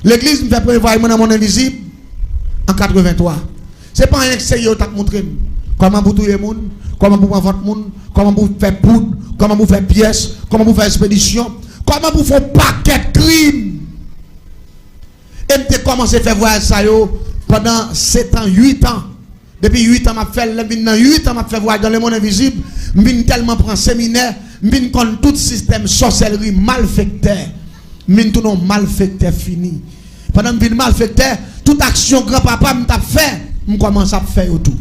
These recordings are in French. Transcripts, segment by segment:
L'église me fait prévoir dans mon invisible en 83. C'est pas un essai qui t'a montré comment vous tuer les gens, comment vous prendre votre monde, comment vous faire poudre, comment vous faire pièces, comment vous faire expédition, comment vous faire paquet de crimes. Et me commencé à faire voyage ça pendant 7 ans, 8 ans. Depuis 8 ans, je fait 8 ans, je fait voyage dans le monde invisible. Je tellement prendre séminaire, je connais tout système sorcellerie malfecteur. Je tout non malfecteur fini. Pendant que je malfecteur, toute action grand-papa m'a fait, je commence à faire tout.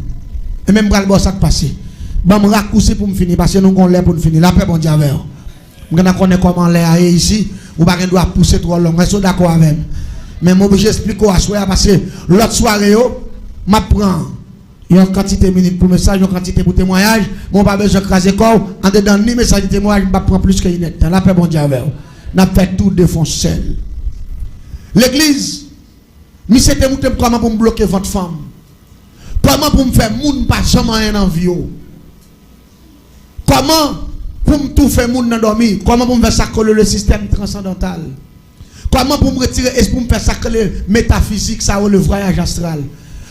Et même quand le ça passé. Je vais me raccourcir pour me finir parce que nous avons l'air pour nous finir. La paix, bon Dieu, avec vous. Je connais comment l'air est ici. Ou pas doit pousser trop long. Je suis d'accord avec vous. Mais je vais vous expliquer à soir parce que l'autre soirée, je prends une quantité minute pour message, une quantité pour témoignage. Je n'ai pas besoin de craser corps. En dedans, ni message de témoignage, je prends plus que une. La paix, bon Dieu, avec vous. Je vais faire tout défoncer. L'église, mais c'était comment pour me bloquer votre femme. Comment pour me faire moun pas jamais rien en vie. Comment pour me tout faire moun dans dormir. Comment pour me faire sacrer le système transcendantal. Comment pour me retirer esprit, pour me faire sacrer métaphysique, ça ou le voyage astral.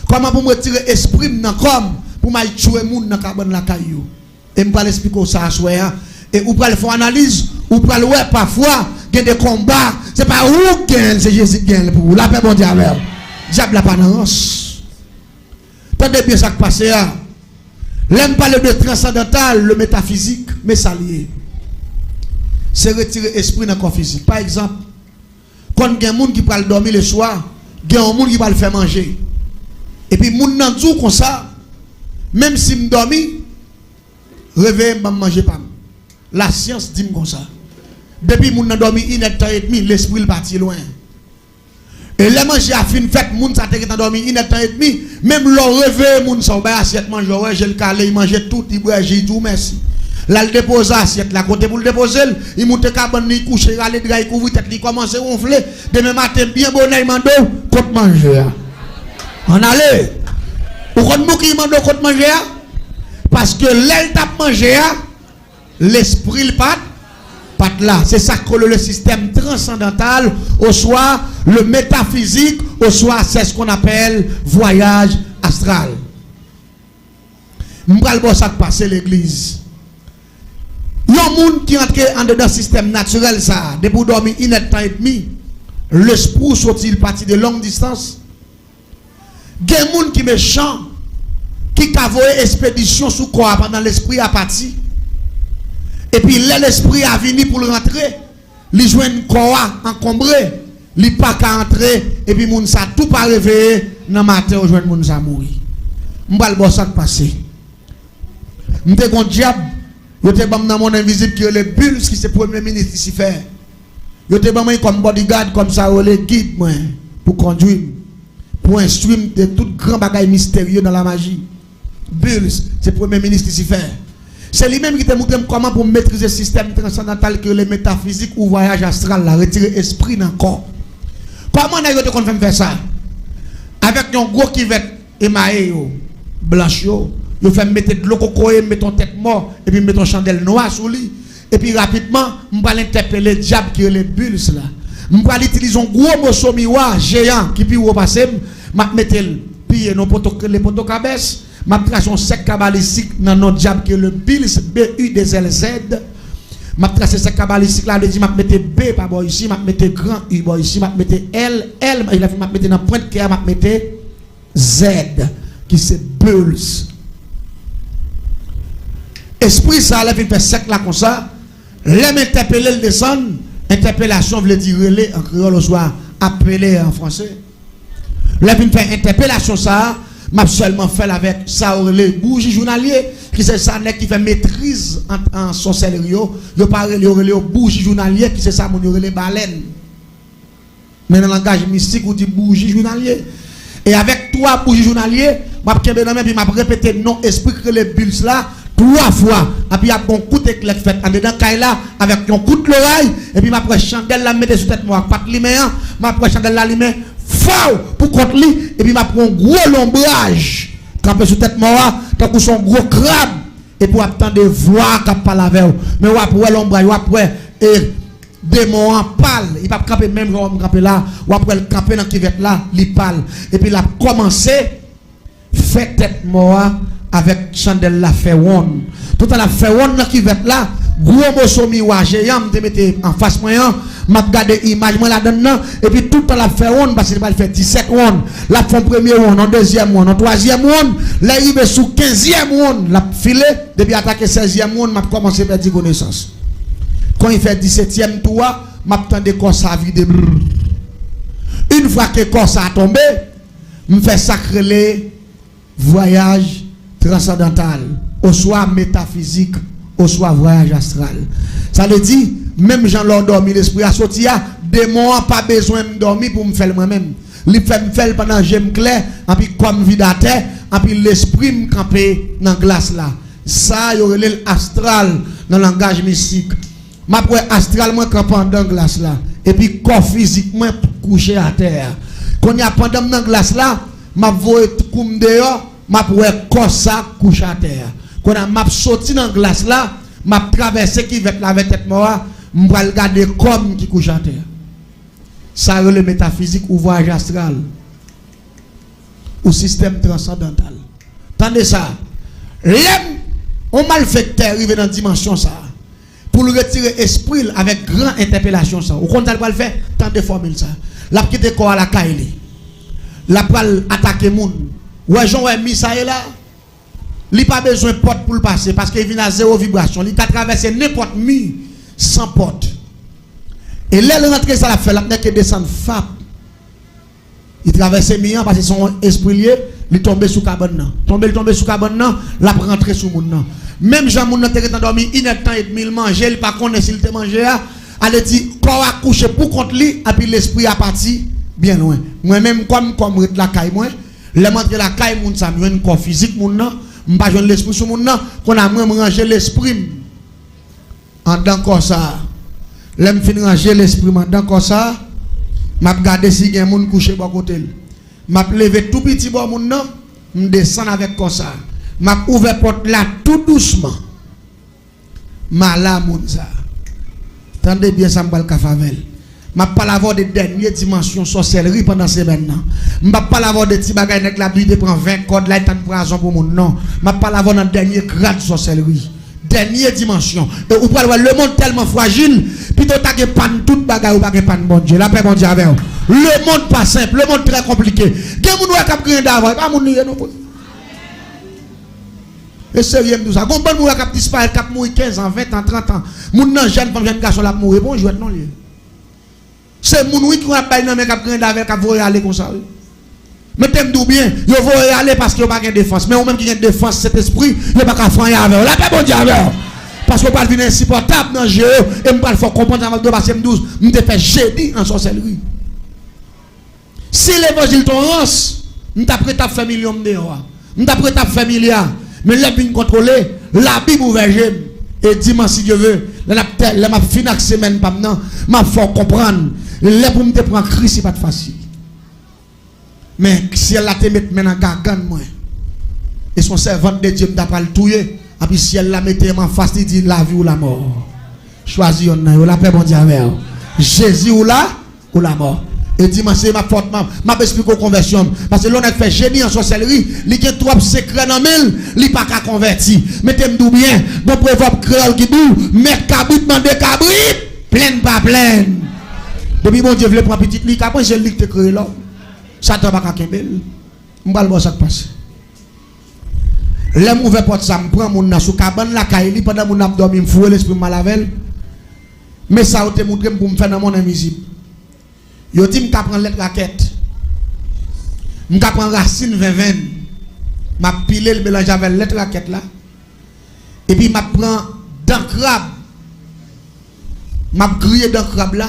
Comment pour me retirer esprit dans comme pour m'aller tuer moun dans carbone la caillou. Et me pas expliquer ça à soir. Et ou pas le faire analyse, ou pas le ouais parfois, il y a des combats, c'est pas où gagne, c'est Jésus qui gagne pour vous. La paix bon Dieu avec. Diable la panance. Tendez bien ça qui passe là. L'aime parler de transcendantal, le métaphysique, mais ça lié. C'est retirer esprit dans le corps physique. Par exemple, quand il y a des gens qui parlent dormir le soir, il y a des gens qui va le faire manger. Et puis, les gens n'ont tout comme ça, même si je dors, réveille, je ne mange pas. La science dit comme ça. Depuis que je suis dormi 1h30, l'esprit est parti loin. Et les manger à fin fait, moun sa te qui dormi 1h30, même le réveil, moun sa ba assiette manger, ouais, j'ai le calé, il mange tout, il boit, j'ai tout merci. Là il dépose assiette là côté pour le déposer, il monte cabane, il couche, il aller il couvre tête, il commence à ronfler, demain matin bien bonnet il mando côte manger. On allait. Ou quand mou qui mando côte manger parce que l'aile tape manger l'esprit le pat là, c'est ça que le système transcendantal, au soit le métaphysique, au soit c'est ce qu'on appelle voyage astral. M'bral bon ça passer l'église. Yon moun qui entre en dedans système naturel ça, depuis dormir 1h30, l'esprit sorti parti de longue distance. Gen moun qui méchant qui cavoye expédition sous corps pendant l'esprit a parti. Et puis l'esprit a venu pour le rentrer, il joue un corps encombré, il pas qu'à entrer et puis moun sa tout pas réveillé dans matin au joindre moun sa mourir. M'bal bon ça passer. M'te gon diable, yo te bam dans mon invisible qui est le bulls qui c'est premier ministre ici faire. Yo te bam comme bodyguard comme ça ou le guide moi pour conduire, pour instruire de tout grand bagage mystérieux dans la magie. Bulls, c'est premier ministre ici faire. C'est lui-même qui te montre comment pour maîtriser le système transcendantal que les métaphysiques ou voyage astral, là, retirer esprit dans le corps. Comment on a fait ça? Avec un gros qui va émailler, blanche, il fait mettre de l'eau coco, mettre ton tête mort, et puis mettre ton chandelle noire sur lui. Et puis rapidement, on va interpeller le diable qui est les bulles là. On va utiliser un gros morceau miroir géant qui peut repasser, on va mettre le pied dans les poteaux cabesses. Ma trace un sec cabalistique dans notre diable qui est le Bills BUDZLZ. Ma trace sec cabalistique là, je m'a mettre B par boy ici, m'a mettre grand U boy ici, m'a mettre L, il a fait m'a mettre dans pointe qui m'a mettre Z qui c'est Bulls. Esprit ça là fait sec là comme ça. L'aime interpeller le descendre, interpellation veut dire relais en créole au soir, appeler en français. L'aime fait interpellation ça. M'a seulement fait avec ça les bougies journalier qui c'est ça qui fait maîtrise en sorcellerie yo parle les bougies journalier qui c'est ça mon les baleines mais dans le langage mystique on dit bougie journalier et avec 3 bougies journalier m'a kembe dans puis m'a répété non esprit que les bulles là 3 fois et puis il y a un coup de clé fait en dedans caille là avec un coup de l'oreille et puis m'a prend chandelle la mettre sur tête moi pas lumière m'a prend chandelle la lumière faux pour contre lui et puis m'a prend un gros lombrage campé sur tête moi tant que son gros crabe et pour attendre voir cap parler avec mais ou après l'ombrage ou après et démon parle, il pas camper même genre camper là, ou après le camper dans qui va là, il parle et puis il a commencé fait tête mort avec chandelle la fait one. Tout à la fait one dans qui va là, gros morceau miroir géant me mettre en face moyen, m'a regarder image moi là dedans et puis tout à la fait one parce qu'il va faire 17 one, la font premier one, en deuxième one, en troisième one, là il est sous 15e one, la filé depuis attaquer 16e one, m'a commencé à perdre connaissance. Quand il fait 17e tour, m'attend de corps ça vide. Une fois que corps ça a tombé, me fait sacrer voyage transcendantal, au soit métaphysique, au soit voyage astral. Ça veut dire même Jean l'a dormi l'esprit a sorti démon pas besoin de dormir pour me faire moi-même. Il fait me faire pendant j'aime clair et puis comme vide à terre et puis l'esprit me camper dans glace là. Ça y aurait l'astral dans le langage mystique. Ma pour astral moi campant dans glace là et puis corps physique moi couché à terre. Quand y a pendant dans glace là, m'a voye comme dehors, m'a pour corps ça couché à terre. Quand m'a sorti dans glace là, m'a traversé qui va la tête mort, m'a regarder comme qui couche à terre. Ça le métaphysique ou voyage astral ou système transcendantal. Tendez ça. L'homme on malfaiteur arrive dans dimension ça. Pour le retirer esprit avec grande interpellation ça. Ou quand elle va le faire, tant de formules ça. La quitte corps à la caille. La pral attaquer moun. Ouais Jean ouais mis ça là. Il pas besoin de porte pour le passer parce qu'il vient à zéro vibration. Il a traversé n'importe mur sans porte. Et là il rentre ça la fait, la que descendre fap. Il traverse mur parce que son esprit lié, il tombe sous cabane. Tombe sous cabane, la rentrer sous moun. Même Jean moun te endormi, il a temps et demi manger, il pas connaît s'il te manger, elle dit corps a couché pour contre lui et puis l'esprit a parti bien loin. Moi même comme la caille moi, le montre la caille moun ça me un corps physique moun nan, m'pas joindre l'esprit sur moun nan, qu'on a moi ranger l'esprit en dedans comme ça. L'aime fin ranger l'esprit en dedans comme ça, m'a regarder si gen moun couché bon côté. M'a lever tout petit bon moun nan, m'descend avec comme ça. M'a ouvert porte là tout doucement. M'a la moun ça. Tendez bien ça m'bal ka favel. M'a pas l'avoir de dernière dimension sorcellerie pendant ces maintenant. M'a pas l'avoir de petits bagages avec la pluie de prend 20 codes là tant prison pour mon non. M'a pas l'avoir dans dernier grade sorcellerie. Dernière dimension. Et ou pas le monde tellement fragile, plutôt ta que panne toute bagaille ou pas que panne bon Dieu. La paix bon Dieu avec vous. Le monde pas simple, le monde très compliqué. Gen moun wè k'ap grand d'avant, pas moun non. Et sérieux nous ça. Gon bon moun k'ap disparaître, k'ap mourir 15 ans, 20 ans, 30 ans. Moun nan jeune femme jeune garçon la mourir bon jouet non lié. C'est moun qui va bailler nan men k'ap grand d'avant k'ap voyer aller comme ça. Mais t'aimes d'où bien, yo voyer aller parce que yo pas de défense. Mais ou même qui a défense cet esprit, yo pas qu'à franchir avec. La paix bon Dieu avec. Parce que pas venir insupportable dans jeu et me pas faut comprendre avec 2 parce que me te fait jeudi en sorcellerie. Si l'évangile ton rance, nous t'as prêt à faire millions de dehors. Nous t'as prêt à faire milliards. Mais là, bien contrôler, la Bible ouverte. Et dis-moi si Dieu veut, là, ma fin de semaine, pas maintenant, ma faut comprendre. Là, pour me prendre Christ, c'est pas facile. Mais si elle a te mettre maintenant gargan, moi, et son servant de Dieu m'a pas le touyer, et puis si elle la mette en face, il dit la vie ou la mort. Choisis on la paix, bon Dieu, avec Jésus ou la mort. Et dimanche, c'est ma faute, m'a expliqué aux conversions. Parce que l'on a fait génie en sorcellerie, il y a 3 secrets dans le mille, il n'y a pas qu'à convertir. Mettez-moi bien, bon proverbe créole qui dit, mettre cabrit, mandé cabrit, pleine pas pleine. Depuis mon Dieu, je prends petite ligue, après j'ai ligue te créé là. Ça t'a pas qu'à kembel. Je vais voir ça qui passe. L'homme ouvert porte ça, je prends mon nas sous cabane, la caille, pendant mon abdomen, je fous l'esprit malavel. Mais ça, je te montre pour me faire dans mon invisible. Yo dit m'ka prendre lettre raquette. M'ka prendre racine 20 m'a pilé le mélange avec lettre raquette là. Et puis m'a prend dent crabe. M'a grillé dent crabe là.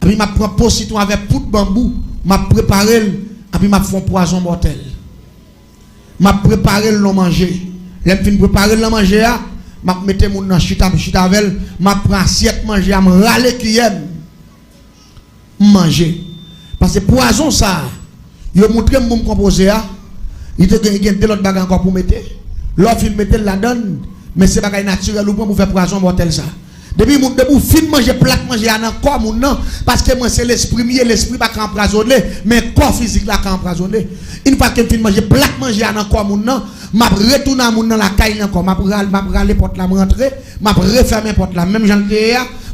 Et puis m'a prend pot citron avec poudre bambou, m'a préparé et puis m'a fait un poison mortel. M'a préparé le manger. L'aime fin préparer le manger m'a metté mon dans chita avec m'a prend assiette manger m'a râler cuillère. Manger parce que poison ça yo montre me composer il te gagne de l'autre bagarre encore pour mettre l'autre il mettre la donne mais c'est bagarre naturel ou pour faire poison mortel ça Depuis fin manger plat manger à corps mon non parce que moi c'est l'esprit pas empoisonné mais corps physique là empoisonné. Une fois que fin manger plat manger à corps mon non, m'a retourner mon dans la caille encore, m'a râler porte là rentrer, m'a refermer porte là même j'en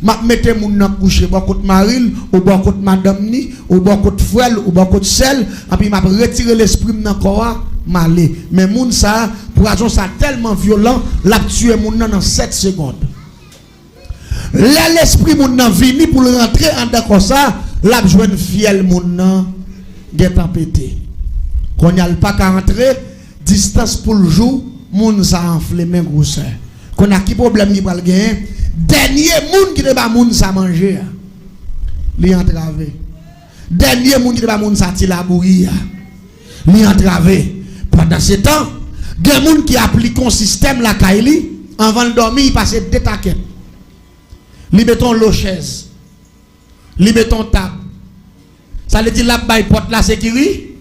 m'a mettre mon dans coucher bon côté Maril ou bon côté madame ni ou bon côté frère ou bon côté sel et puis m'a retirer l'esprit dans corps m'aller. Mais moun ça poison ça tellement violent, l'a tuer mon dans 7 secondes. Là l'esprit moun nan vini pour rentrer en d'accord ça, l'a joine fiel moun nan get pété. Qu'on y a pas qu'à rentrer, distance pour le jour, moun ça enflé men grosseur. Qu'on a qui problème qui pral gagner, dernier moun qui te ba moun ça manger. Li entravé. Dernier moun qui te ba moun ça ti la bouillir. Li entravé. Pendant ce temps, gen moun qui applique un système la kaili, avant de dormir, il passe deux taquettes. Li mettons l'eau chaise. Li mettons table. Ça veut dire la baille porte la sécurité.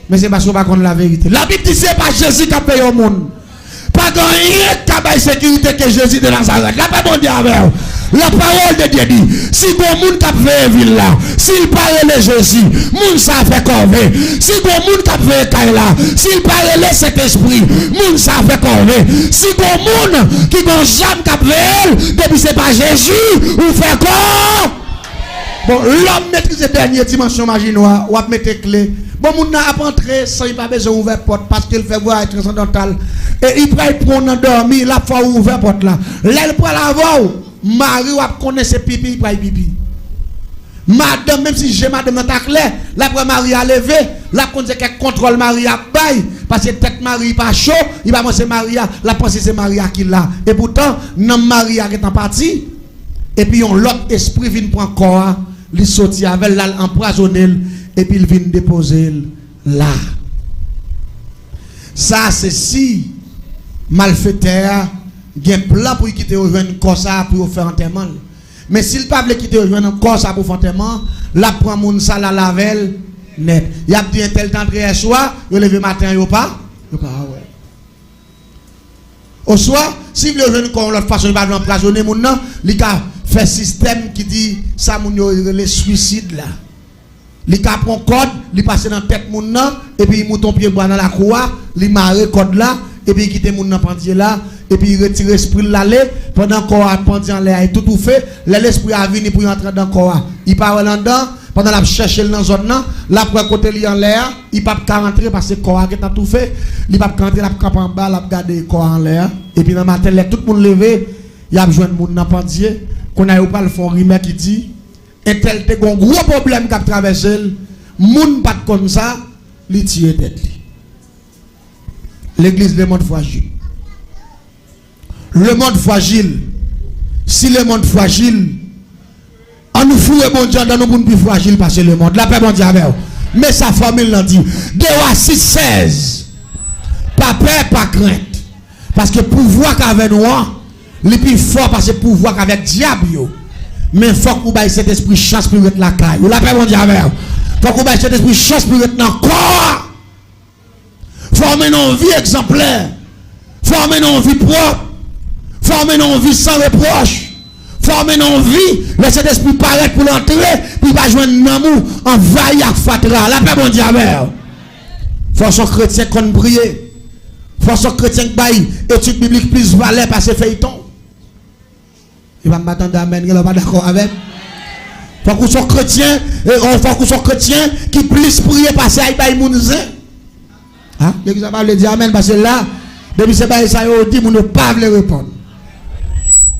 Mais c'est parce qu'on va connaître la vérité. La Bible dit c'est pas Jésus qui a payé au monde. Pas de rien qui a baille sécurité que Jésus de Nazareth. La pas bon Dieu avec. La parole de Dieu dit, si bon monde qui a fait ville là, s'il parle de Jésus, monde ça fait corvée. Si bon monde qui a fait caille là, s'il parle de cet esprit, monde ça fait corvée. Si bon monde qui gon jamais qui a fait, depuis c'est pas Jésus, ou fait quoi? Bon, l'homme maîtrise la dernière dimension maginoire, ou a mettre clé. Bon, moun n'a pas entré sans il pas besoin d'ouvrir porte parce qu'il fait voir être transcendantal. Et il prend dormir, la fois ouvert porte là. Là, il prend la voix. Marie ou connaît ses pipi, il prend pipi. Madame, même si j'ai madame dans ta clé, la prend Marie à lever, la connaît qu'elle contrôle Marie à bail. Parce que tête Marie pas chaud, il va penser Maria, la pensée c'est Maria qui l'a. Et pourtant, non Maria qui est en partie. Et puis, on l'autre esprit vient prendre corps, il sortit avec l'empoisonner. Et puis il vient déposer là. Ça, c'est si malfaiteur, il y a un plan pour quitter rejoindre corps ça pour faire enterrement. Mais s'il ne peut pas quitter rejoindre corps ça pour faire enterrement, là prend moun ça la lavel net. Il y a dit un tel temps de soir, il lever matin, il pas. Ouais. Au soir, si vous rejoindre corps l'autre façon, il va empoisonner moun nan, il a fait système qui dit ça moun yo le suicide là. Il prend code, il passe dans la tête moun nan et puis il monte ton pied dans la cour, il marre code là et puis il quitte moun nan pendier là et puis il retire l'esprit l'aller pendant qu'on a pendier en l'air et tout fait, l'esprit a venu pour entrer dans corps. Il part là dedans pendant la chercher dans zone là, là pour côté li en l'air, il pas rentrer parce que corps a tout fait, il pas rentrer la camp en bas, la garder corps en l'air et puis dans matin tout le monde levé, il a besoin de moun nan pendier qu'on a pas le fond rimé qui dit et tel te gon gros problème qu'a traversé moun pas comme ça li tire tête l'église le monde fragile si le monde fragile on nous fout bon Dieu dans nous pour plus fragile parce que le monde la paix bon Dieu avec mais sa formule l'a dit de 6:16 pas peur pas crainte parce que pouvoir qu'avec nous le plus fort parce que pouvoir qu'avec diable yo. Mais il faut que vous ayez cet esprit chance pour être la caille. Vous l'avez mon diable. Il faut que vous ayez cet esprit chance pour être dans le corps. Former une vie exemplaire. Former une vie propre. Former une vie sans reproche. Former une vie. Laissez cet esprit paraître pour l'entrer. Puis il va joindre un amour. Envahir à fatra. La paix mon diable. Faut son chrétien qu'on briller. Faut son chrétien qui baille. Étude biblique plus valeur parce que feuilleton. Il va m'attendre amen, il n'est pas d'accord avec. Faut qu'on soit chrétien, faut qu'on soit chrétien qui plus prier passer à Ibaï Mounze. Ah, l'église va le dire amen parce que là, depuis ce bail ça y dit, on ne pas le répondre.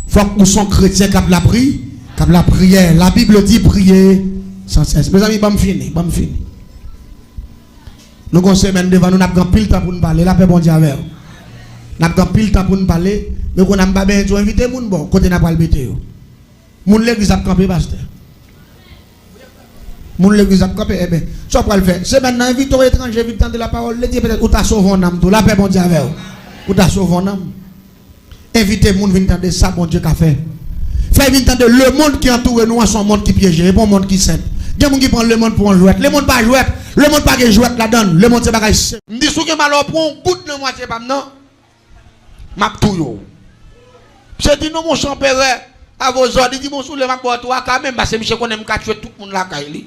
Faut qu'on soit chrétien qui a la prière, qui a la prière. La Bible dit prier sans cesse. Mes amis, pas me finir. Nous avons une semaine devant nous, nous avons pile temps pour nous parler. La paix bon Dieu avec. Nous avons pile temps pour nous parler. Mais qu'on n'a pas bien invité moun bon côté n'a pas le bêté moun l'église a campé pasteur moun l'église a campé eh ben ça pas le faire c'est maintenant invité aux étrangers vite tendre la parole le dire peut-être ou t'a sauvé un âme tout la paix bon Dieu avec ou t'a sauvé un âme inviter moun vinn tendre ça bon Dieu qu'a fait vinn tendre le monde qui entoure nous son monde qui piégé et bon monde qui saint gen moun qui prend le monde pour un jouet le monde pas jouet le monde pas que jouet la donne le monde c'est bagage me dit sou que malheur prend goutte dans moitié pas non m'a tout yo. Je dis non mon champère, À vos ordres, il dit bon, sous le map, toi, quand même, parce que Michel connaît, m'a tué tout le monde là, Kaili.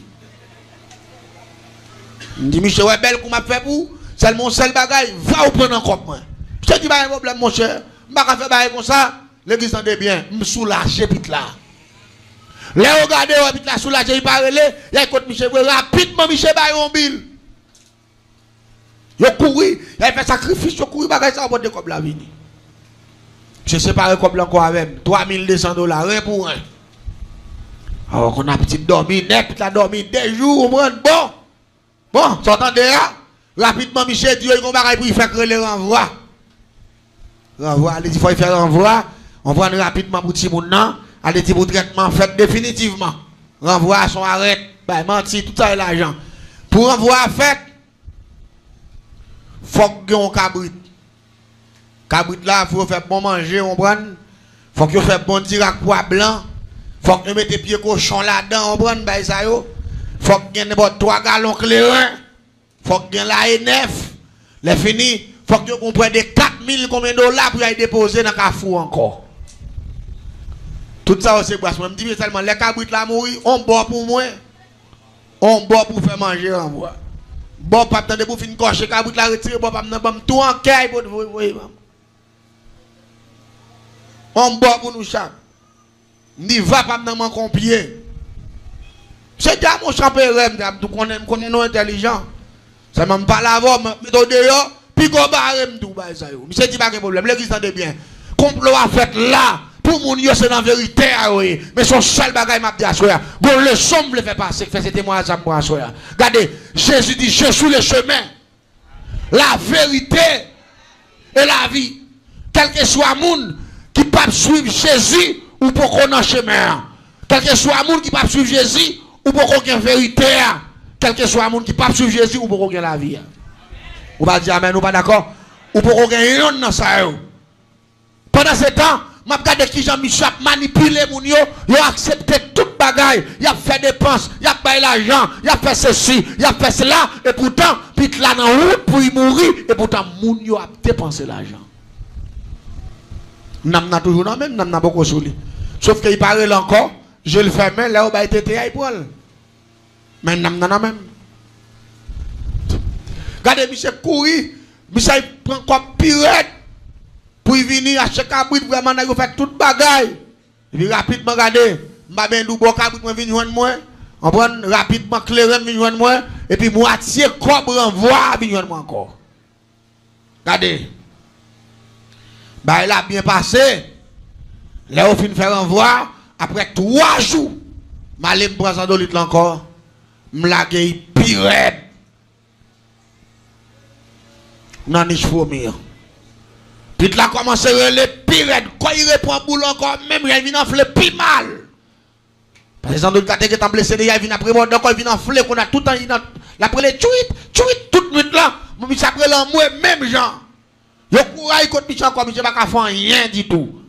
Il dit, Michel, ouais, belle, qu'on m'a fait pour, c'est mon seul bagaille, va ou prendre un cop, moi. Je te dis, pas un problème, mon cher. Je ne vais pas faire bagaille comme ça, l'église en est bien, je me soulage, pit là. Les regardez, pit là, soulage, il parle, il y a écoute, Michel, rapidement, Michel, va un bill. Il a couru, il a fait sacrifice, il a couru, bagaille, ça, on va de comme la vie. Je sépare comme encore avec $3,200, rien pour rien. Alors qu'on a petit dormi, net, la dormi des jours, on prend bon, s'entendez là? Rapidement, Michel Dieu, il va pour faire que les renvois. Renvoi, il dit, il faut faire renvoi, on prend rapidement pour petit monde, allez, pour traitement fait définitivement. Renvoi, son arrête, bah, menti, tout ça est l'argent. Pour renvoi fait, faut que on cabrit. Cabrit là, il faut faire bon manger, on prend. Faut que vous fassiez bon tirac poids blanc. Faut que vous mettez pieds cochon là-dedans, on prend, bah, ça yo. Faut que vous ayez 3 gallons clairin. Faut que vous ayez la E9. Les fini. Faut que vous compreniez 4 000 combien de dollars pour y déposer dans le cafou encore. Tout ça, c'est quoi? Je me dis seulement, les cabrit là mourir, on boit pour moi. On boit pour faire manger en bois. Bon, pas de pour finir cocher, cabrit là retirer, bon, pas tout en caille pour vous voyez. On boit pour nous chaque. Ni va pas dans mon compier. C'est déjà mon champion rêve, nous connaissons intelligents. Ça m'a pas la voix, mais dehors, puis go barre tout ba ça yo. Monsieur dit pas de problème, l'église entend bien. Complot a fait là pour mon yo c'est la vérité mais son seul bagage m'a dit à soya. Bon le somme le fait passer, fait ce témoignage à moi à soya. Regardez, Jésus dit je suis le chemin, la vérité et la vie. Quel que soit monde qui peut suivre Jésus ou pour qu'on en chemin. Quel que soit monde qui peut suivre Jésus ou pour qu'on ait vérité. Quel que soit monde qui peut suivre Jésus ou pour qu'on ait la vie. Ou pas dire amen ou pas d'accord? Ou pour qu'on ait rien dans ça. Pendant ce temps, je regarde qui Jean-Michel a manipulé mon yo, il a accepté toute bagaille, il a fait des dépenses, il a payé l'argent, il a fait ceci, il a fait cela, et pourtant, puis là dans la route pour y mourir, et pourtant, mon yo a dépensé l'argent. N'a toujours dans même, n'a beaucoup sur lui. Sauf qu'il parle encore, je le fais même, là où il a été à l'épaule. Mais n'a même. Regardez, Michel courir, Michel prend comme pirate pour y venir à chaque abri, vraiment, il fait toute bagaille. Et puis rapidement, regardez, je vais vous dire que je vais venir moi. On prend rapidement clairin, venir moi. Et puis moitié cobre envoie, venir moi encore. Regardez. Bah, il a bien passé. Là, on finit faire envoi. Après 3 jours, je vais me prendre $100 encore. Je vais pirate. Non, je suis puis là, commence à les pirates. Quand il répond boulot encore, même il vient enfler plus mal. Par exemple, le gars qui est blessé, il vient après moi, donc il vient enfler, qu'on a tout le temps, il a pris les tweets, toute nuit là. Mais ça après là, moi, même gens. Le courage contre Michel, comme Michel, pas faire rien du tout.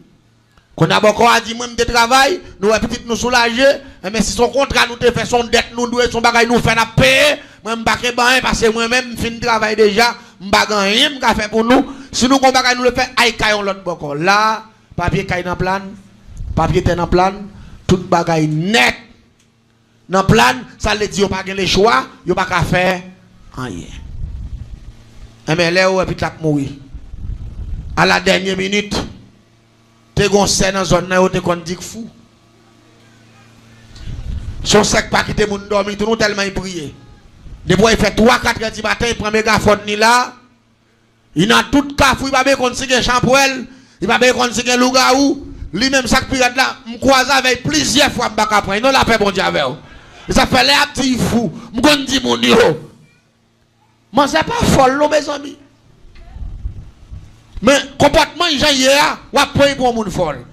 Qu'on a beaucoup à dire, moi, de travail, nous, peut-être nous soulager, mais si son contrat nous fait son dette, nous doit son bagage nous fait la paix, moi, je ne vais pas parce que moi-même, je finis de travail déjà, je ne vais pas rien faire pour nous. Si nous, on nous le fait, aïe, caillon l'autre bord. Là, papier caille dans plan, papier est dans plan, tout bagaille net. Dans plan, ça veut dire, qu'on n'a pas le choix, on n'a pas faire rien. Mais là, on a pu mourir. À la dernière minute, tu as scène dans zone où tu es dit fou. Son sec pas quitter mon dormir, tout le monde tellement prié. Depuis il fait 3-4 heures du matin, il prend mégaphone ni là. Il a tout cafou, il va bien conseiller champoel, il va bien conseiller lougaou. Lui-même, chaque pirate là, je croise avec plusieurs fois, je ne vais pas il n'a la paix, bon Dieu, avec vous. Ça fait les petits fous, je me dis mon Dieu. Mais ce n'est pas folle, mes amis. Mais comportement, les gens hier, on va prendre pour un monde folle.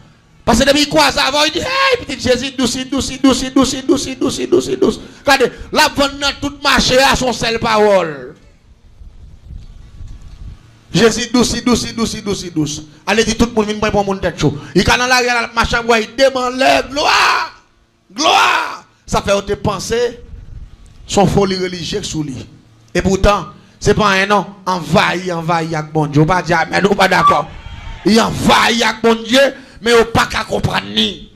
Parce que depuis quoi ça va, il dit, hey, petit Jésus, douce. Regardez, la bonne tout marché à son seule parole. Jésus, douce. Allez, dit tout le monde vient pour mon tête chaud. Il quand dans la machin, il demande gloire. Ça fait te penser son folie religieuse sous lui. Et pourtant, c'est pas un nom, envahi avec bon Dieu. Mais nous pas d'accord. Il envahi avec bon Dieu. Mais on pas qu'à comprendre ni.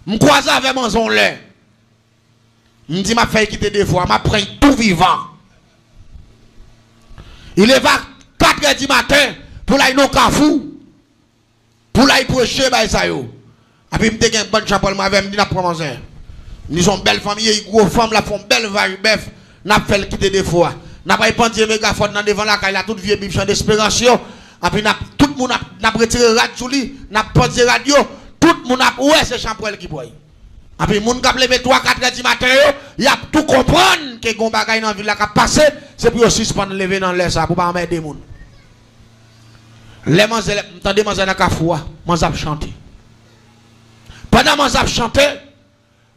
Je croise avec mon zon lait. Je dis, m'a fait quitter des fois, m'a pris tout vivant. Il est 4 h du matin pour aller au Carrefour, pour aller prêcher, bah ça yo. Et puis, je me dis, une bonne chapelle, je me dis, je manger. Nous sommes belle famille, une grosse femme, la font belle vache, bœuf, n'a fait quitter des fois. N'a pas pendu mégaphone devant la caille, la toute vieille biche d'espérance. Et puis, tout le monde n'a retiré radio, n'a pendu radio, tout le monde a ouais, c'est Champrel qui boit. Et puis, les gens qui ont levé 3-4 h du matin, il a tout comprendre que les bagages dans la ville qui a passé, c'est pour suspendre lever dans l'air, ça, pour pas emmerder les gens. Les manzelles, entendez manzelles dans la foi, manzelles chanter. Pendant manzelles chanter,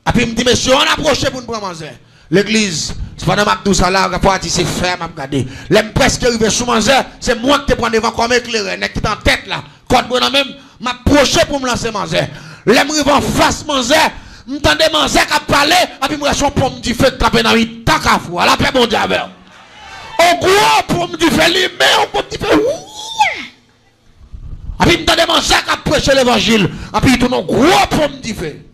et puis, je me dis, monsieur, on a approché pour nous prendre manzelles. L'église, c'est pendant que je suis là, c'est ferme à regarder. Les presque arrivé sous manzelles, c'est moi qui te prends devant comme éclairé, qui est en tête là. Quand je même, m'approcher pour me lancer manzelles. Les gens en face manzelles. M'entendez manzé qui a parlé, et puis moi, je suis pour me dire, fait taper dans le tac à fou, à la paix, mon diable. Au gros, pour me dire, fait l'imé, on peut me dire, et puis m'entendez manzé qui a prêché l'évangile, et puis tout le gros pour me dire, fait.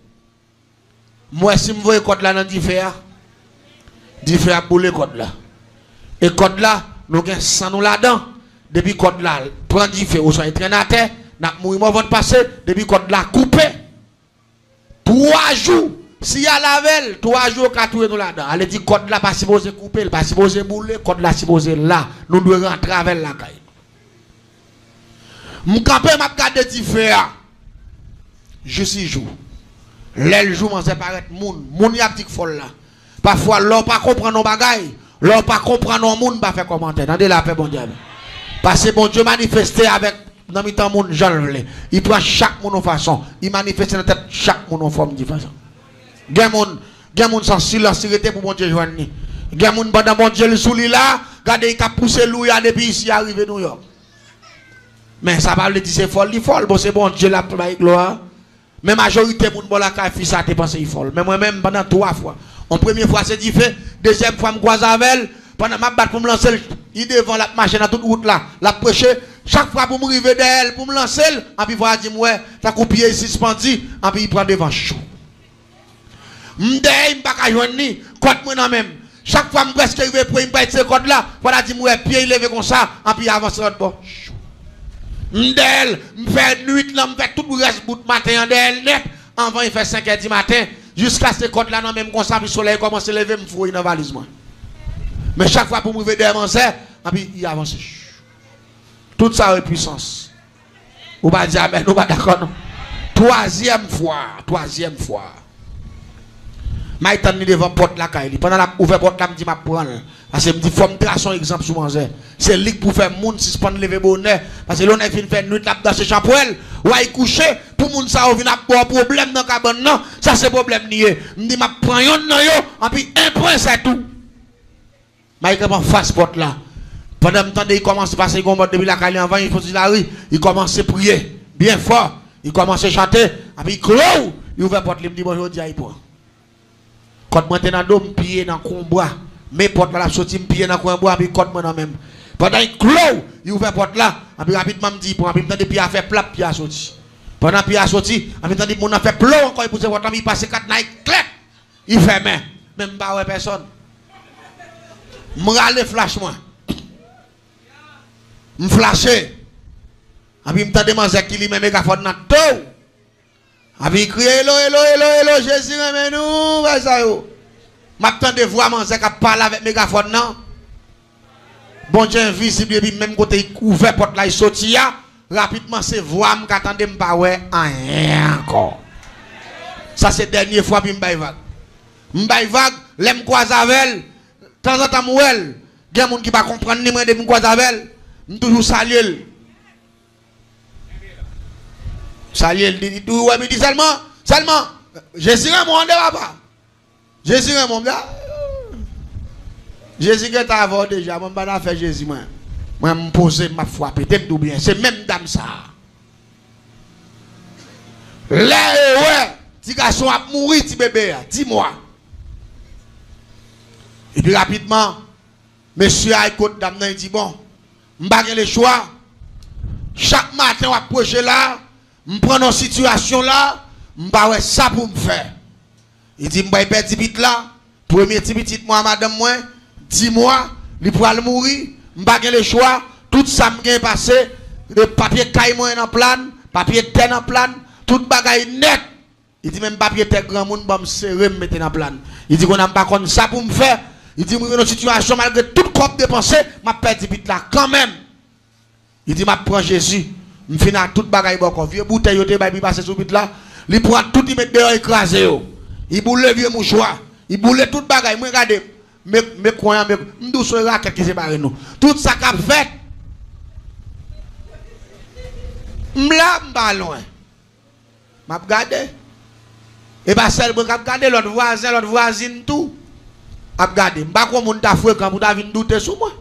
Moi, si je vois code là dans le diffé a boulé code là. Et code là, nous avons 100 nous là-dedans. Depuis code là, prend diffé, ou soit traîné à terre, n'a mourir avant de passer, depuis code là, coupé. 3 jours, si y a la veille, 3 jours, 4 jours nous là-dedans. Elle dit code là, pas supposé couper, pas supposé bouler, code là, supposé là. Nous devons rentrer avec la caille. M'campé m'a gardé diffé. Je suis jour. L'aile jour, m'en séparate moun y a petit folle là. Parfois, l'on pas comprendre nos bagailles, l'on pas comprendre nos moun, pas faire commentaire. Dans la paix, bon Dieu. Parce que bon Dieu manifesté avec dans le temps moun Jean le. Il prend chaque moun en façon, il manifeste dans la tête chaque moun en forme de façon. Gen moun sans silence pour bon Dieu joindre. Gen moun pendant bon Dieu le souli là, regardez il a poussé louya depuis ici arrivé New York. Mais ça va le dire c'est folle, bon c'est bon Dieu la gloire. Mais majorité moun bon la ka fi ça te pense il folle. Mais moi même pendant 3 fois. En première fois c'est diffé, deuxième fois me croise avec elle, pendant ma batte pour me lancer, il devant la machine à toute route là, la prêcher, chaque fois pour me arriver d'elle, pour me lancer, et puis voilà dit ouais, ta coupé suspendu, et puis il prend devant chaud. M'dé, m'pas ka joindre ni, code moi non même. Chaque fois me presque arrivé pour me prendre ce code là, voilà dit ouais, pied levé comme ça, et puis avance l'autre bord. M'dé, m'fait nuit là, m'fait tout le reste bout matin d'elle net, avant il fait 5 h du matin. Jusqu'à ce code là, non, même comme ça, le soleil commence à lever, me fouille dans la valise. Mais chaque fois pour me lever derrière mon et puis il avance. Tout ça a puissance. Ou pas dire amen, ou pas d'accord, non? Troisième fois. Je suis devant la porte là, pendant la ouvert porte là, je me dis, je prends. Parce que je me dis, il faut me tracer un exemple sur mon zè. C'est lui pour faire moun si je prends lever bonheur. Parce que l'on a fait nuit là dans ce champrel. Ou à y coucher, pour moun ça, on vient avoir problème dans le cabane, non. Ça c'est problème nié. Je me dis, je prends yon nan yo, et puis un point c'est tout. Je suis face porte là. Pendant le temps, il commence à passer depuis la caille avant, il faut la rue. Il commence à prier, bien fort. Il commence à chanter, et puis il clôt. Il ouvre la porte, il me dit, bonjour, Dieu, quand moi t'es dans le dos, pied dans le combat. Mais porte là, sorti pied dans le combat, puis quand moi même. Pendant il clôt, il ouvre la porte là, et puis rapidement me dit, pour rapidement de pied à faire plat, pied à sorti. Pendant pied à sorti, et puis mon a fait plomb encore, il pousse votre ami, il passe 4 naïs, clac, il fait main. Même pas personne. M'rale flash moi. M'flasher. Et puis m'tende manzek qui li même mégaphone dans tout. Et puis il crie hello, Jésus remène nous, va ça yo. M'attende voir manzek a parler avec mégaphone non. Bon Dieu invisible et puis même côté il ouvert porte là il sorti ya, rapidement c'est voix m'attendait m'pas ouais rien encore. Ça c'est dernière fois puis m'bay vague, l'aime croise avec elle. Temps en temps mouel, il y a des gens qui ne comprennent pas ni moi de me croiser avec elle. Je toujours saluer. Saluer, il dit ouais, mais dit seulement, Jésus est mon papa. Jésus est mon gars. Jésus est avant déjà, moi je vais faire Jésus moi. Moi je me pose ma foi, peut-être tout bien, c'est même dame ça. Là ouais, petit garçon a mourir, petit bébé, dis-moi. Et puis rapidement, monsieur a écouté dame, il dit bon, je n'ai pas le choix. Chaque matin, on approche là, je prends une situation là, m'pa ouais ça pour me faire. Il dit m'pa perdre petit bit là, premier petit moi madame moi, 10 mois, il pourra le mourir, m'pa gen le choix, tout ça m'gain passé, le papier caille moi en plan, papier terre en plan, tout bagaille net. Il dit même papier terre grand monde va me serrer me mettre en plan. Il dit qu'on a pas comme ça pour me faire. Il dit moi dans une situation malgré toute corps dépensé, m'a perdu petit là quand même. Il dit m'a prend Jésus, me finit toute bagaille encore vieux bouteille yote bail passer sur bit là, il prend tout il met dehors écrasé yo. Il boule vieux mouchoir, il boule toute bagaille, moi regarde me croyant me douce raquette qui sépare nous. Tout ça qu'a fait m'la m'ba loin. M'a regardé. Et pas seulement m'a regardé l'autre voisin, l'autre voisine tout. M'a regardé, m'pa comment moun ta foué quand moun ta vinn douter sur moi.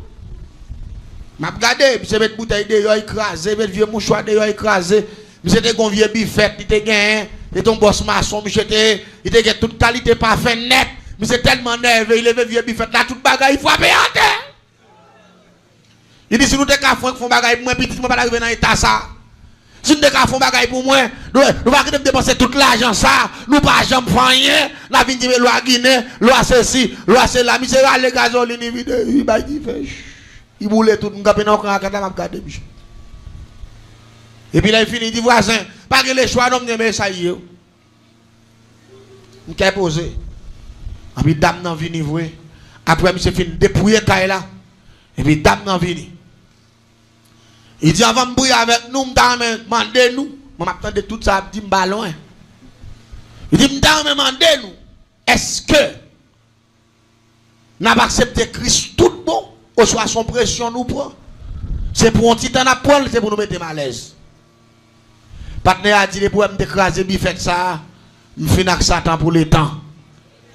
M'a regardé, monsieur met bouteille de yo écrasé, met vieux mouchoir de yo écrasé. Monsieur te gon vieux bifette, il te gagne, et ton boss maçon, monsieur te, il te gagne toute qualité parfait net. Monsieur tellement nerveux, il lève vieux bifette là toute bagaille, il frappe en terre. Il dit si nous te ka font bagaille pour moi petit, moi pas arriver dans état ça. Si nous te ka font bagaille pour moi, nous va dépenser tout l'argent ça, nous pas jamais faire rien. La vinn dire loi Guinée, loi ceci, loi cela, monsieur le gasoline vide, il va dire fait. Il boule tout, m'gapé dans le camp, m'a regardé, monsieur. Et puis là, il finit, il dit, voisin, pas que les choix, non, mais ça y est. M'kay posé. Et puis, dame nan vini, voué. Après, monsieur fin dépouiller taille là. Et puis, dame nan vini. Il dit, avant de brouiller avec nous, demandez nous. Moi, m'attendais tout ça, dit, m'ballon. Il dit, demandez nous. Est-ce que nous avons accepté Christ tout bon? Ou soit son pression nous prend. C'est pour un titan à prendre, c'est pour nous mettre mal à l'aise. Partenaire a dit, les problèmes d'écraser, il fait ça, je finis avec Satan pour le temps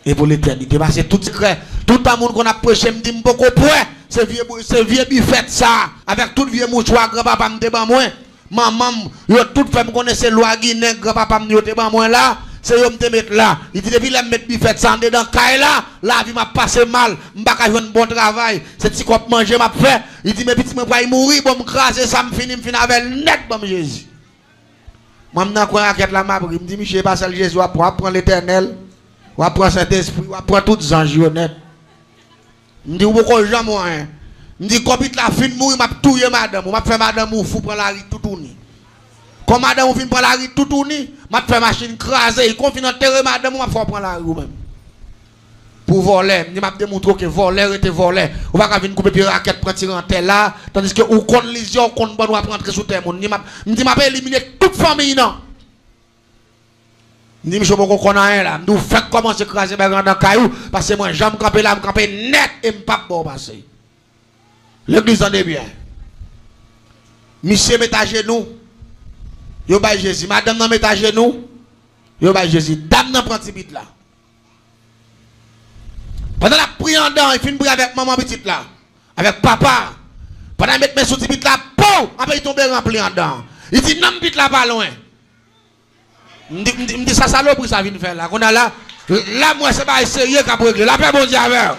et pour l'éternité. Parce que tout le monde qu'on a prêché, me dit, je beaucoup point, c'est vieux bifet ça, avec tout vieux mouchoir, grand-papa me dit, moi, maman, yo tout fait me connaître loi Guinée, grand-papa me dit, moi là. C'est yo me mettre là. Il dit depuis la mettre bifet ça dedans caille là, la vie m'a passé mal, m'pa ka joindre bon travail, c'est petit cop manger m'a fait. Il dit mais petit me va mourir bon me craser ça me finir avec net bon Jésus. Moi m'nan quoi raquette la m'a il me dit monsieur pas seul Jésus va prendre l'Éternel, va prendre Saint-Esprit, va prendre toutes les anges honnêtes. Me dit ou beaucoup jamais moi. Me dit copite la fin mourir m'a touyer madame, m'a fait madame ou fou prendre la rue tout tourner. Comme madame ou fin prendre la rue tout tourner, m'a fait machine craser, il confine en terre madame m'a fait prendre la rue même. Pour voler, il m'a démontré que voler était volé. On va venir couper puis raquette prendre tirer en terre là, tandis que ou kon lésion kon bon va rentrer sous terre mon. Il dit m'a éliminer toute famille non. Il dit monsieur beaucoup qu'on a un là, nous fait commencer craser dans caillou parce que moi j'aime camper là, camper net et m'pas bon passer. L'église en est bien. Monsieur met à genoux. Yo ba Jésus, madame nan met à genoux. Yo ba Jésus, dame nan prend petit bit là. Pendant la prière en dedans, il finit prier avec maman petite là, avec papa. Pendant mettre mes sous petit bit là, pou, après il tombe rempli en dedans. Il dit non bit là pas loin. Me dit ça salope ça vient faire là. Qu'on a là moi c'est pas sérieux qu'a régler. La paix bon Dieu avec.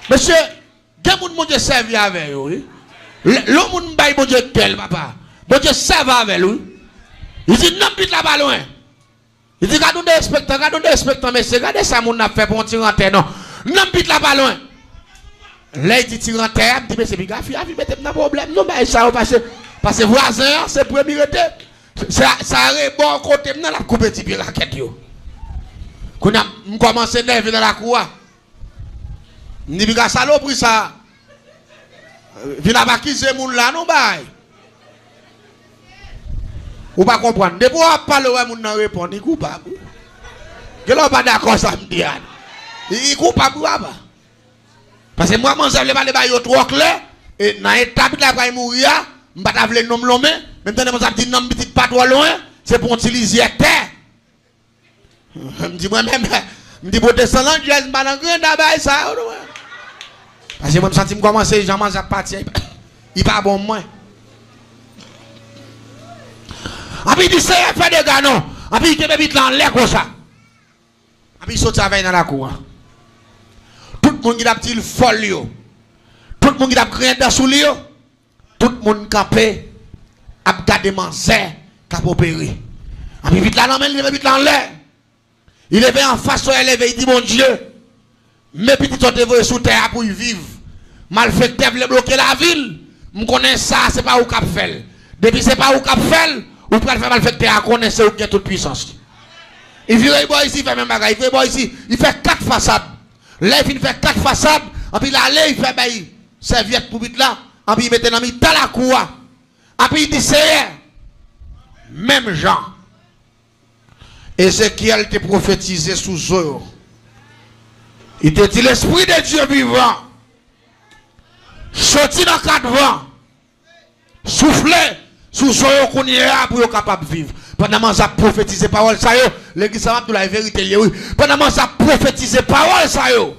Monsieur, quel monde mon Dieu servi avec oui. Le monde bail bon Dieu tel papa. Bon Dieu serve avec lui. Il dit non bit là pas loin. Il dit regardez des inspecteurs, mais c'est regardez ça mon a fait pour tirer en terre non. Non bit là pas loin. Là il dit tirer en terre, il dit mais c'est bien grave, il mettez dans problème. Non mais ça parce que voisin c'est premier été. Ça arrive bon côté dans la coupe petit pied raquette yo. Qu'on a commencé nerve dans la cour. Ni biga saloperie ça. Vina pas qui c'est moun là non bail. Ou pas comprendre. Depuis on parle ouais moun nan répondre, il coupable. Que l'on pas d'accord ça me dit. Il coupable ou pas. Parce que moi mon ça le pas le bail trop clair et dans étape là va mourir, m'pas ta vle nom lomé, maintenant mon ça dit non petit pas trop loin, c'est pour utiliser terre. Me dit moi même me dit pour descendre Dieu m'pas dans grand bail ça. Parce que moi me senti me commencer Jean mange à partir. Il pas bon moi. Après il dit c'est fait des gars non. Après il te met vite là en l'air comme ça. Après il saute avec dans la cour. Tout le monde qui a petit folle. Tout le monde qui a rien dans sous lui. Tout le monde campé a gardé manzé cap opéré. Et puis vite là, non, mais il vite là en l'air. Il est en face, il est il dit, mon Dieu, mes petits sont dévoilés sous terre pour y vivre. Malfaiteur voulait bloquer la ville. Je connais ça, c'est pas où cap fait. Depuis c'est pas où cap fait, ou pour faire malfaiteur à connaître où qui a toute puissance. Il vient ici, il fait même bagaille, il fait ici, il fait 4 façades. Là, il fait 4 façades, et puis là, il fait bail, serviette pour vite là, et puis il met dans la cour. Et puis il dit, c'est même Jean. Ézéchiel te prophétisé sous eux. Il te dit, l'Esprit de Dieu vivant, sorti dans 4 vents, soufflez sous eux qu'on y est pour être capable de vivre. Pendant que ça prophétise parole ça yo, l'église ça va la vérité oui. Pendant que ça prophétise parole ça yo.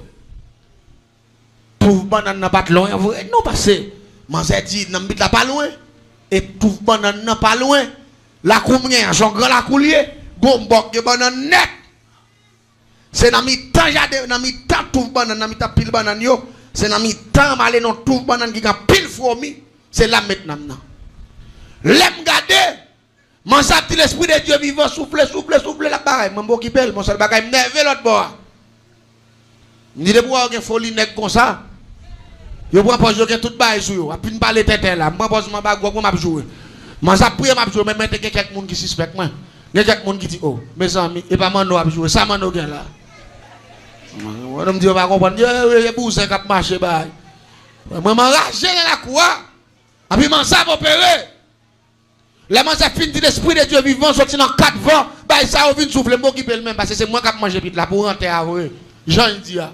Tout banane n'a pas loin vrai non parce que manzé dit n'a bit la pas loin et tout banane n'a pas loin. La combien son grand la coulier, bon bok de banane net. C'est dans mi temps jade dans mi temps tout banane dans mi temps pile banane yo, c'est dans mi temps aller non tout banane qui a pile fourmi, c'est là maintenant. L'aime garder. Mon sapti l'esprit de Dieu vivant souffle la bagaille. Mon beau qui belle, mon seul bagaille m'nerve l'autre bord. Ni de boire une folie nèg comme ça. Yo prend pas jouer toute baille sur yo. A puis parler tête là. Moi pose mon bag moi m'a jouer. Mon sap prier m'a jouer mais mettre quelques monde qui suspect moi. Il y a quelques monde qui dit oh, mes amis, et pas mano a jouer. Ça mano gen là. On me dit on va comprendre. Yo bousin cap marcher baille. Moi m'enrager dans la cour. A puis mon sap opérer. Les gens qui finissent l'esprit de Dieu vivant sorti dans 4 vents, bah ça vient souffler moi qui peut le même parce que c'est moi qui mange vite là pour rentrer à vous. Jean dit ah.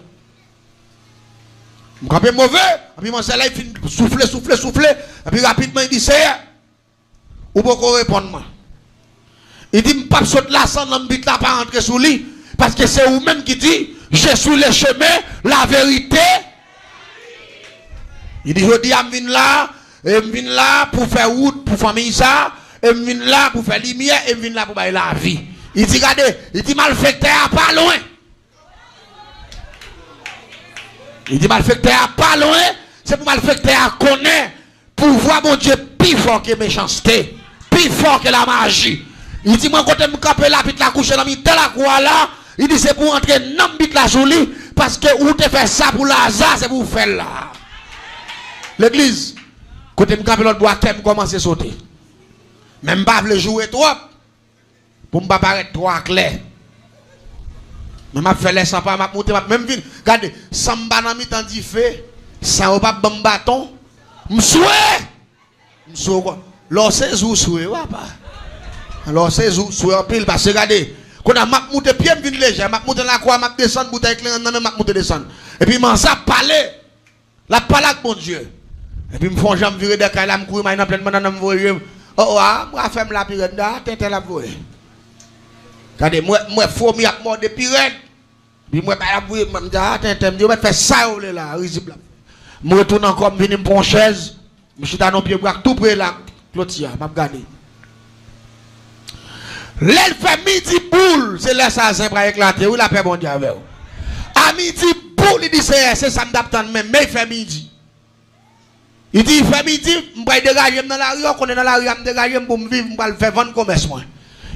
Moi suis mauvais, et puis mon là il finit souffler et puis rapidement il dit c'est ou pas répondre moi. Il dit pas saute là sans l'ambit là pas rentrer sous lui parce que c'est vous même qui dit je suis le chemin, la vérité. Il dit je dis à me là et je viens là pour faire route pour famille ça. Et je viens là pour faire lumière et je viens là pour faire la vie. Il dit, regardez, il dit malfaiteur pas loin. Il dit malfaiteur pas loin, c'est pour malfaiteur connaître, pour voir mon Dieu plus fort que méchanceté, plus fort que la magie. Il dit, moi, quand je me campe là, puis la couche dans la cour là, il dit, c'est pour entrer dans la jolie, parce que où te fait ça pour l'hasard, c'est pour faire là. L'église, quand je me campe l'autre bois, je commence à sauter. Même pas le jouer trop pour me pas paraître trop clair. Mais m'a fait les sans pas m'a monter même vinn. Regardez, samba nan mi tan di fait, ça ou pas bon bâton. M'soué quoi. Lorsque zou soué wa pas. Alors c'est zou soué en pile parce que regardez, quand on m'a monter pied vinn léger, m'a monter la croix, m'a descendre bouteille clair nan m'a monter descendre. Et puis m'en ça parler. La parole avec mon Dieu. Et puis me font jamais virer des cailles là me courir dans plein madame voyer. Oh, moi, femme la pirate, tête la voie. Regardez, moi, faut m'y mort de pirate. Puis moi, la voie, je me dis, je faire ça, là, risible. Je retourne encore, je viens me prendre chaise. Je suis dans nos pieds, tout près là, Clotia, je regarde. L'elle fait midi boule, c'est là ça, c'est pour éclater, ou la paix bon Dieu avec vous. À midi boule, il dit, c'est ça, me d'attendre même, mais il fait midi. Il dit, il fait midi, je vais dégager dans la rue, on est dans la rue, je vais dégager pour me vivre, je vais faire vendre commerce.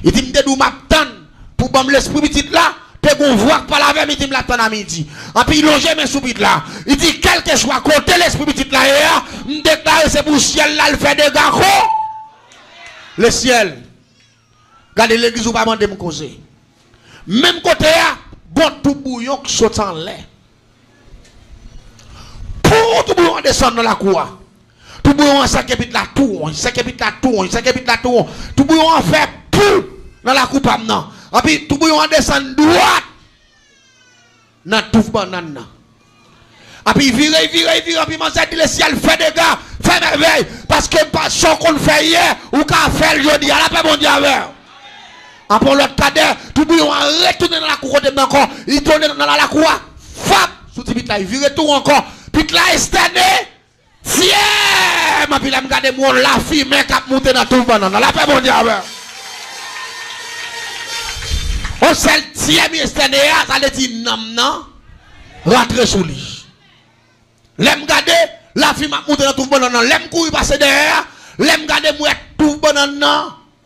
Il dit, je vais m'attendre pour que l'esprit petit là, tu peux voir par la veille, il dit, je m'attendre à midi. Et puis il longe mes sous-bits là. Il dit, quel que soit côté l'esprit petit là, je déclare c'est pour le ciel là, il fait des gars. Le ciel. Regardez l'église où pas demander me causer. Même côté là, bon tout bouillon qui saute en l'air. Pour tout bouillon descendre dans la cour. Tout bouillon ça qui la tour, ça qui la tour, ça qui la tour. Tout bouillon en fait pour dans la coupe maintenant. Et puis tout bouillon descend droite dans tout banane. Et puis vire, et puis mon dit le ciel fait des gars, fait merveille. Parce que ce qu'on fait hier, ou qu'on fait aujourd'hui, à la paix mon Dieu avec. Et pour l'autre cadet, tout bouillon retourne dans la cour côté encore, il tourne dans la cour, fap, sous petit là, il vire tout encore. Puis là, externé, tiens, ma puis là, me garde moi la fille, mais cap monter dans tout le banane. La paix mon Dieu avec. On s'est tiens, mais externé, ça le dit non, rentre sous lui. L'aime garder, la fille m'a monté dans tout le banane. L'aime courir passer derrière, l'aime garder moi tout le banane.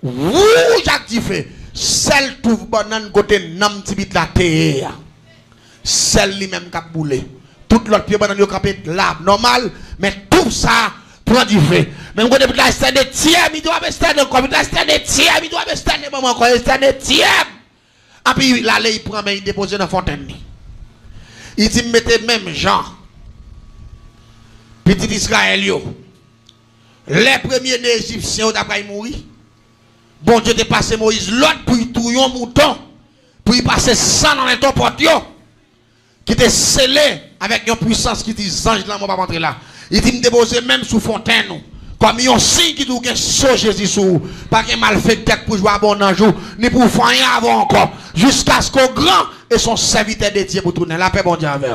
Rouge activé. celle trouve banane côté nam tibit la terre. Celle lui-même qui a boulé. Tout l'autre pied banane yo capé là normal, mais tout ça prend du feu. Même quand la stade de tiers, il doit stade comme la stade de tiers, il doit stade maman quand stade de tiers. Et puis là il prend mais il dépose dans fontaine. Il dit mettez même Jean. Petit Israël yo. Les premiers Égyptiens ont après mourir. Bon Dieu te passé Moïse l'autre pour y touiller un mouton pour y passer sang dans les portes qui était scellé avec une puissance qui dit ange là, moi pas rentrer là. Il dit me déposer même sous fontaine comme un signe qui dit que so Jésus sous pas qu'un mal fait tête pour jouer à bon jour ni pour faire rien avant encore jusqu'à ce qu'au grand et son serviteur de Dieu pour tourner la paix bon Dieu avec.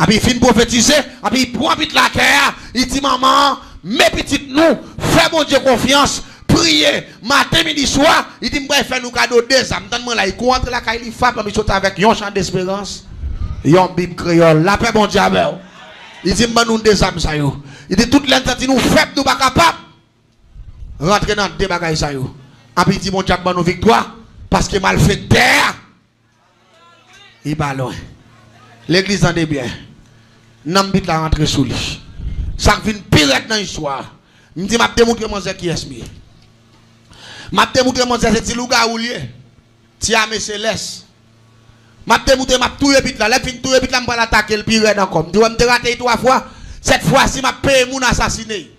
Et puis il finit prophétiser, et puis il prend vite la terre, il dit maman, mes petites nous, fais bon Dieu confiance, priez, matin, midi, soir, il dit m'bra faire nous cadeau deux âmes. Donne-moi là, il contre la caille, il frappe, il saute avec un chant d'espérance. Yon Bible créole, la paix bon Dieu avec. Il dit m'ba nous deux âmes ça yo. Il dit toute l'entité nous faible nous pas capable. Rentrer dans deux bagages ça yo. Et puis il dit mon Dieu nous victoire parce que mal fait terre. Il va loin. L'église en est bien. N'ambit la rentrée sous lui. Ça vient pire dans l'histoire. Je dis m'a démontré mon Zé qui est mieux. M'a démontré mon Zé c'est Louga ou lié. Tia mes céleste. M'a démontré m'a tout repite là, les fin tout repite là m'pa l'attaquer le pire dans comme. Tu vas me rater trois fois. Cette fois-ci m'a payé mon assassiné.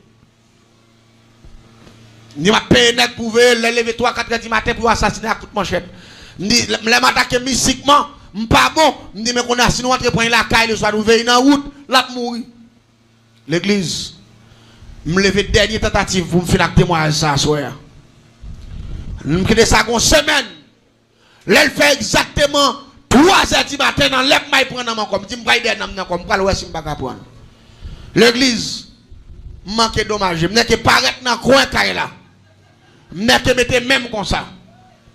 Ni m'a payé net pour lever 3-4 du matin pour assassiner à toute manchette. Ni m'attaquer mystiquement. M'pas bon, m'dit mais qu'on a sinon entre prendre la caille le soir nous veiller dans route, là mourir. L'église m'lever dernière tentative pour me faire un témoignage ça soir. M'quitter ça une semaine. Elle fait exactement 3h du matin dans l'ep mai prendre dans comme dit m'pa idée dans comme pas l'ouest m'pa prendre. L'église manque dommage, m'n'est que paraître dans coin caille là. M'n'est que mettre même comme ça.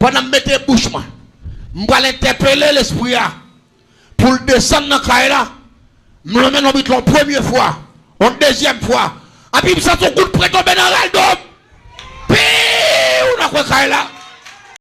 Pendant mettre bouche moi. Je vais l'interpeller l'esprit pour le descendre dans le cahier là. Je le mets dans la première fois, en deuxième fois. Et puis, ça son coup de près tomber dans le dos. Puis, on a quoi cahier là.